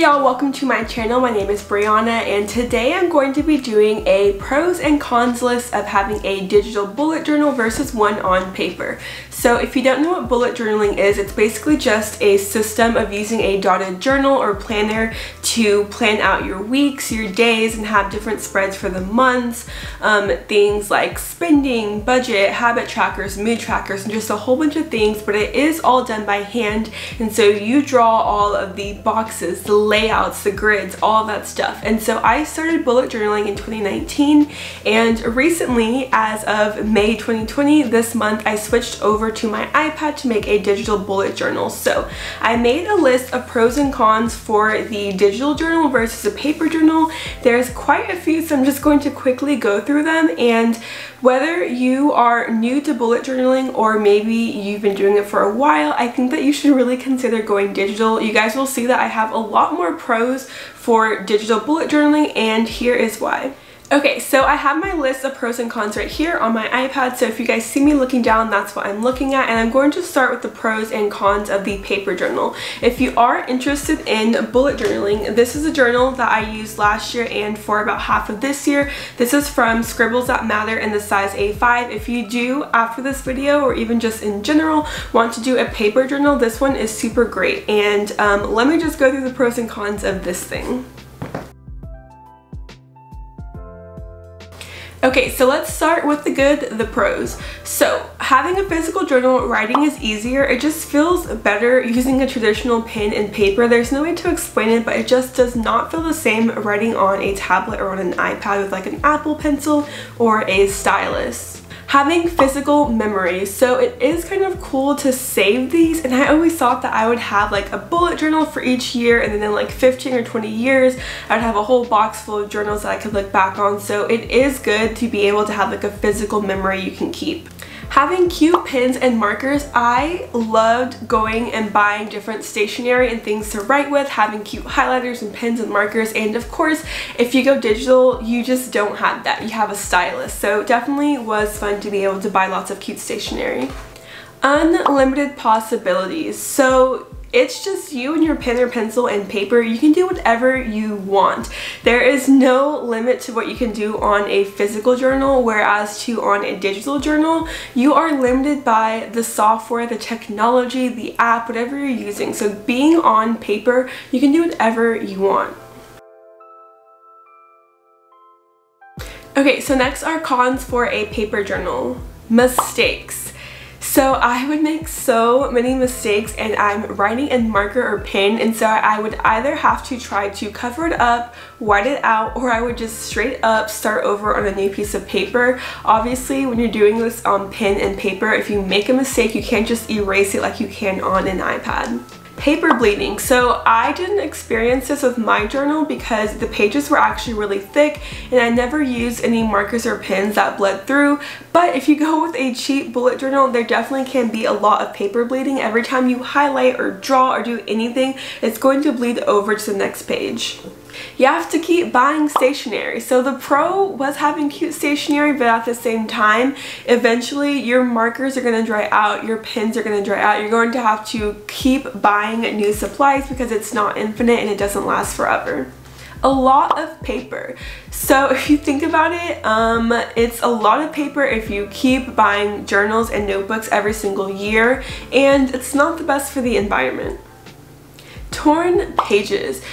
y'all, welcome to my channel. My name is Brianna and today I'm going to be doing a pros and cons list of having a digital bullet journal versus one on paper. So if you don't know what bullet journaling is, it's basically just a system of using a dotted journal or planner to plan out your weeks, your days, and have different spreads for the months. Things like spending, budget, habit trackers, mood trackers, and just a whole bunch of things, but it is all done by hand, and so you draw all of the boxes, the layouts, the grids, all that stuff. And so I started bullet journaling in 2019, and recently, as of May 2020, this month, I switched over to my iPad to make a digital bullet journal. So I made a list of pros and cons for the digital journal versus a paper journal. There's quite a few, so I'm just going to quickly go through them. And whether you are new to bullet journaling or maybe you've been doing it for a while, I think that you should really consider going digital. You guys will see that I have a lot more pros for digital bullet journaling, and here is why. Okay, so I have my list of pros and cons right here on my iPad, so if you guys see me looking down, that's what I'm looking at, and I'm going to start with the pros and cons of the paper journal. If you are interested in bullet journaling, this is a journal that I used last year and for about half of this year. This is from Scribbles That Matter in the size A5. If you do, after this video, or even just in general, want to do a paper journal, this one is super great. And let me just go through the pros and cons of this thing. Okay, so let's start with the good, the pros. So having a physical journal, writing is easier. It just feels better using a traditional pen and paper. There's no way to explain it, but it just does not feel the same writing on a tablet or on an iPad with like an Apple Pencil or a stylus. Having physical memories, so it is kind of cool to save these, and I always thought that I would have like a bullet journal for each year, and then in like 15 or 20 years I'd have a whole box full of journals that I could look back on. So it is good to be able to have like a physical memory you can keep. Having cute pens and markers, I loved going and buying different stationery and things to write with, having cute highlighters and pens and markers, and of course if you go digital you just don't have that, you have a stylus. So definitely was fun to be able to buy lots of cute stationery. Unlimited possibilities, so it's just you and your pen or pencil and paper. You can do whatever you want. There is no limit to what you can do on a physical journal, whereas on a digital journal, you are limited by the software, the technology, the app, whatever you're using. So being on paper, you can do whatever you want. Okay, so next are cons for a paper journal. Mistakes. So I would make so many mistakes, and I'm writing in marker or pen, and so I would either have to try to cover it up, white it out, or I would just straight up start over on a new piece of paper. Obviously when you're doing this on pen and paper, if you make a mistake you can't just erase it like you can on an iPad. Paper bleeding. So I didn't experience this with my journal because the pages were actually really thick and I never used any markers or pens that bled through. But if you go with a cheap bullet journal, there definitely can be a lot of paper bleeding. Every time you highlight or draw or do anything, it's going to bleed over to the next page. You have to keep buying stationery. So the pro was having cute stationery, but at the same time, eventually your markers are going to dry out, your pens are going to dry out. You're going to have to keep buying new supplies because it's not infinite and it doesn't last forever. A lot of paper. So if you think about it, it's a lot of paper if you keep buying journals and notebooks every single year, and it's not the best for the environment. Torn pages.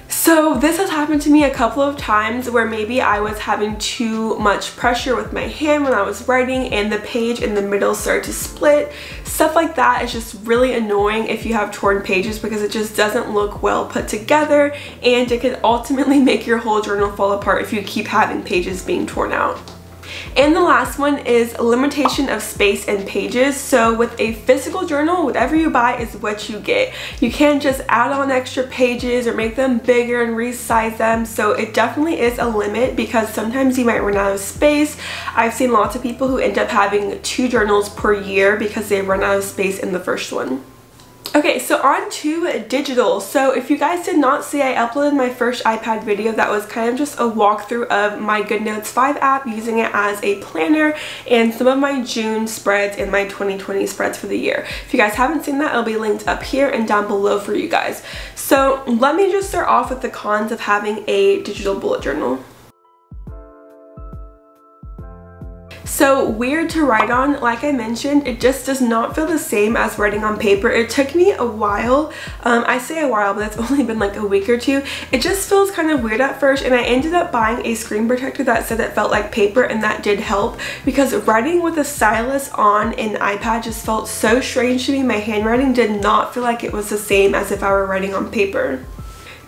So this has happened to me a couple of times where maybe I was having too much pressure with my hand when I was writing and the page in the middle started to split. Stuff like that is just really annoying if you have torn pages because it just doesn't look well put together, and it could ultimately make your whole journal fall apart if you keep having pages being torn out. And the last one is limitation of space and pages. So with a physical journal, whatever you buy is what you get. You can't just add on extra pages or make them bigger and resize them. So it definitely is a limit because sometimes you might run out of space. I've seen lots of people who end up having 2 journals per year because they run out of space in the first one. Okay, so on to digital. So if you guys did not see, I uploaded my first iPad video that was kind of just a walkthrough of my GoodNotes 5 app, using it as a planner and some of my June spreads and my 2020 spreads for the year. If you guys haven't seen that, it'll be linked up here and down below for you guys. So let me just start off with the cons of having a digital bullet journal. So weird to write on, like I mentioned, it just does not feel the same as writing on paper. It took me a while, I say a while, but it's only been like a week or two. It just feels kind of weird at first, and I ended up buying a screen protector that said it felt like paper, and that did help, because writing with a stylus on an iPad just felt so strange to me. My handwriting did not feel like it was the same as if I were writing on paper.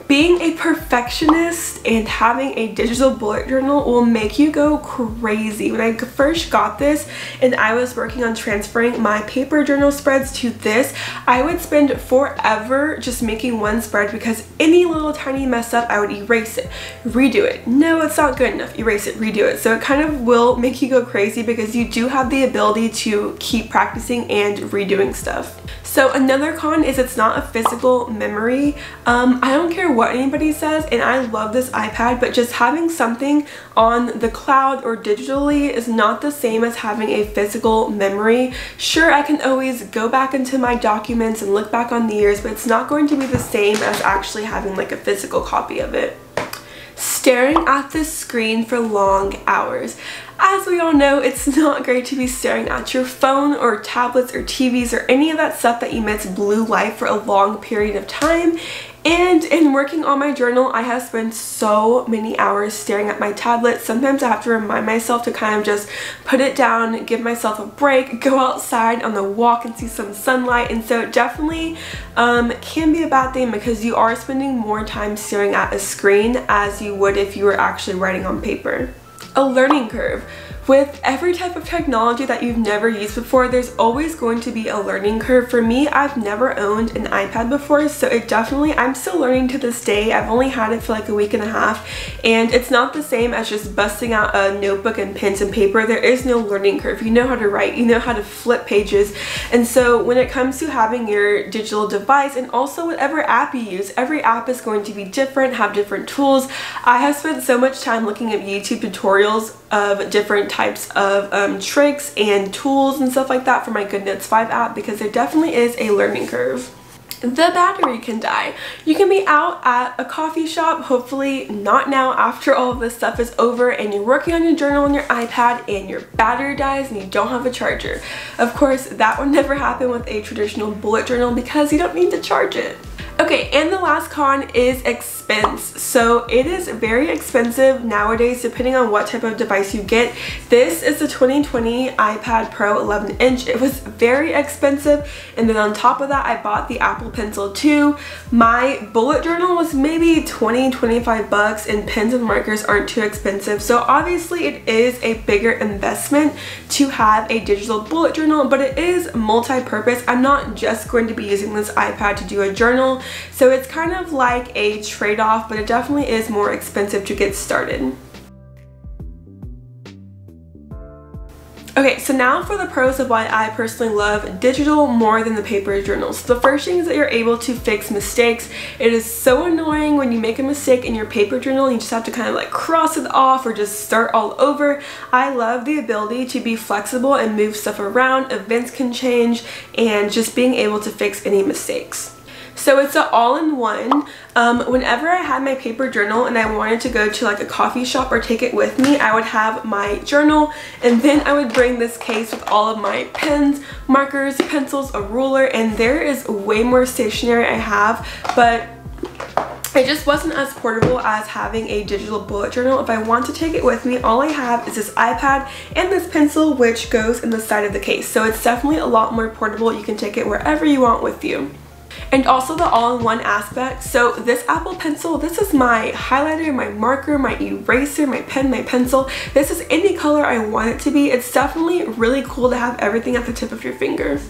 Being a perfectionist and having a digital bullet journal will make you go crazy. When I first got this and I was working on transferring my paper journal spreads to this, I would spend forever just making one spread, because any little tiny mess up, I would erase it, redo it. No, it's not good enough. Erase it, redo it. So it kind of will make you go crazy, because you do have the ability to keep practicing and redoing stuff. So another con is it's not a physical memory. I don't care what anybody says, and I love this iPad, but just having something on the cloud or digitally is not the same as having a physical memory. Sure, I can always go back into my documents and look back on the years, but it's not going to be the same as actually having like a physical copy of it. Staring at the screen for long hours. As we all know, it's not great to be staring at your phone or tablets or TVs or any of that stuff that emits blue light for a long period of time. And in working on my journal, I have spent so many hours staring at my tablet. Sometimes I have to remind myself to kind of just put it down, give myself a break, go outside on the walk and see some sunlight. And so it definitely can be a bad thing, because you are spending more time staring at a screen as you would if you were actually writing on paper. A learning curve. With every type of technology that you've never used before, there's always going to be a learning curve. For me, I've never owned an iPad before, so I'm still learning to this day. I've only had it for like a week and a half, and it's not the same as just busting out a notebook and pens and paper. There is no learning curve. You know how to write, you know how to flip pages, and so when it comes to having your digital device, and also whatever app you use, every app is going to be different, have different tools. I have spent so much time looking at YouTube tutorials of different types of tricks and tools and stuff like that for my GoodNotes 5 app, because there definitely is a learning curve. The battery can die. You can be out at a coffee shop, hopefully not now after all of this stuff is over, and you're working on your journal on your iPad and your battery dies and you don't have a charger. Of course, that would never happen with a traditional bullet journal, because you don't need to charge it. Okay, and the last con is expense. So it is very expensive nowadays depending on what type of device you get. This is the 2020 iPad Pro 11-inch. It was very expensive, and then on top of that I bought the Apple Pencil 2. My bullet journal was maybe 20-25 bucks, and pens and markers aren't too expensive. So obviously it is a bigger investment to have a digital bullet journal, but it is multi-purpose. I'm not just going to be using this iPad to do a journal. So it's kind of like a trade-off, but it definitely is more expensive to get started. Okay, so now for the pros of why I personally love digital more than the paper journals. The first thing is that you're able to fix mistakes. It is so annoying when you make a mistake in your paper journal and you just have to kind of like cross it off or just start all over. I love the ability to be flexible and move stuff around, events can change, and just being able to fix any mistakes. So it's an all-in-one. Whenever I had my paper journal and I wanted to go to like a coffee shop or take it with me, I would have my journal, and then I would bring this case with all of my pens, markers, pencils, a ruler, and there is way more stationery I have, but it just wasn't as portable as having a digital bullet journal. If I want to take it with me, all I have is this iPad and this pencil, which goes in the side of the case. So it's definitely a lot more portable. You can take it wherever you want with you. And also the all-in-one aspect. So this Apple Pencil, this is my highlighter, my marker, my eraser, my pen, my pencil. This is any color I want it to be. It's definitely really cool to have everything at the tip of your finger.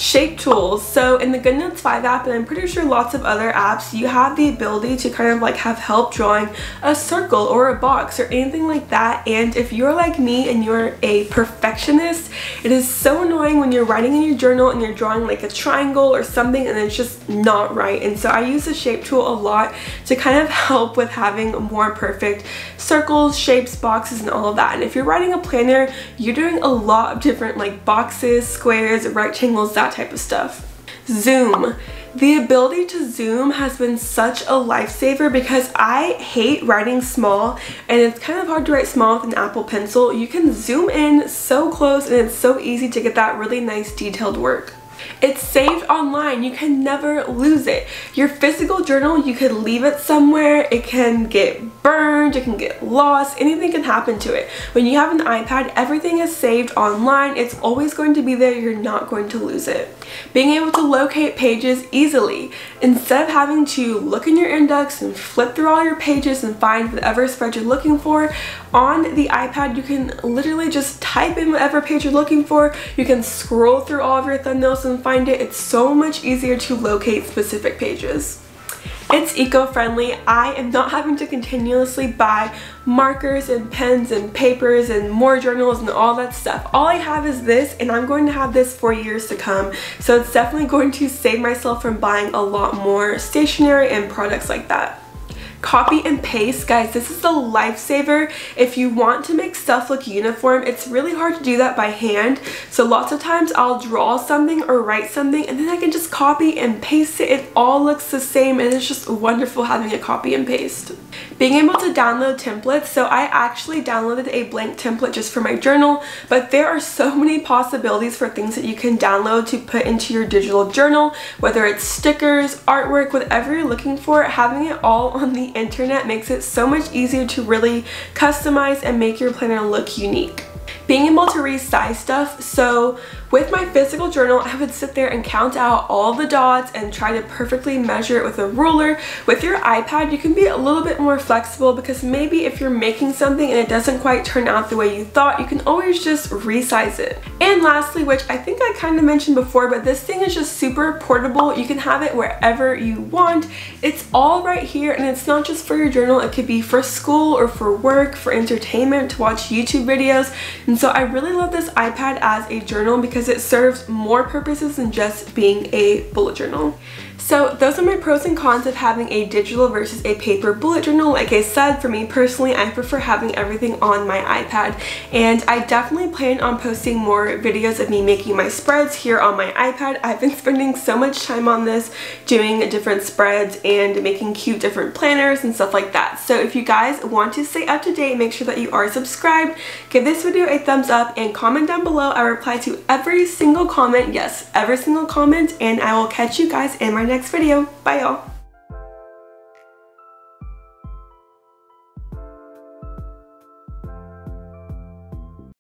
Shape tools. So in the GoodNotes 5 app, and I'm pretty sure lots of other apps, you have the ability to kind of like have help drawing a circle or a box or anything like that. And if you're like me and you're a perfectionist, it is so annoying when you're writing in your journal and you're drawing like a triangle or something and it's just not right. And so I use the shape tool a lot to kind of help with having more perfect circles, shapes, boxes, and all of that. And if you're writing a planner, you're doing a lot of different like boxes, squares, rectangles, that type of stuff. Zoom. The ability to zoom has been such a lifesaver because I hate writing small, and it's kind of hard to write small with an Apple Pencil. You can zoom in so close and it's so easy to get that really nice detailed work. It's saved online. You can never lose it. Your physical journal, you could leave it somewhere. It can get burned, it can get lost, anything can happen to it. When you have an iPad, everything is saved online. It's always going to be there. You're not going to lose it. Being able to locate pages easily. Instead of having to look in your index and flip through all your pages and find whatever spread you're looking for, on the iPad you can literally just type in whatever page you're looking for. You can scroll through all of your thumbnails and find it. It's so much easier to locate specific pages. It's eco-friendly. I am not having to continuously buy markers and pens and papers and more journals and all that stuff. All I have is this, and I'm going to have this for years to come. So it's definitely going to save myself from buying a lot more stationery and products like that. Copy and paste, guys, this is a lifesaver. If you want to make stuff look uniform, it's really hard to do that by hand. So lots of times I'll draw something or write something and then I can just copy and paste it. It all looks the same and it's just wonderful having a copy and paste. Being able to download templates, so I actually downloaded a blank template just for my journal, but there are so many possibilities for things that you can download to put into your digital journal, whether it's stickers, artwork, whatever you're looking for. Having it all on the internet makes it so much easier to really customize and make your planner look unique. Being able to resize stuff, so with my physical journal, I would sit there and count out all the dots and try to perfectly measure it with a ruler. With your iPad, you can be a little bit more flexible because maybe if you're making something and it doesn't quite turn out the way you thought, you can always just resize it. And lastly, which I think I kind of mentioned before, but this thing is just super portable. You can have it wherever you want. It's all right here, and it's not just for your journal. It could be for school or for work, for entertainment, to watch YouTube videos. And so I really love this iPad as a journal because it serves more purposes than just being a bullet journal. So those are my pros and cons of having a digital versus a paper bullet journal. Like I said, for me personally, I prefer having everything on my iPad, and I definitely plan on posting more videos of me making my spreads here on my iPad. I've been spending so much time on this, doing different spreads and making cute different planners and stuff like that. So if you guys want to stay up to date, make sure that you are subscribed, give this video a thumbs up, and comment down below. I reply to every single comment, yes, every single comment, and I will catch you guys in my next video. Bye y'all.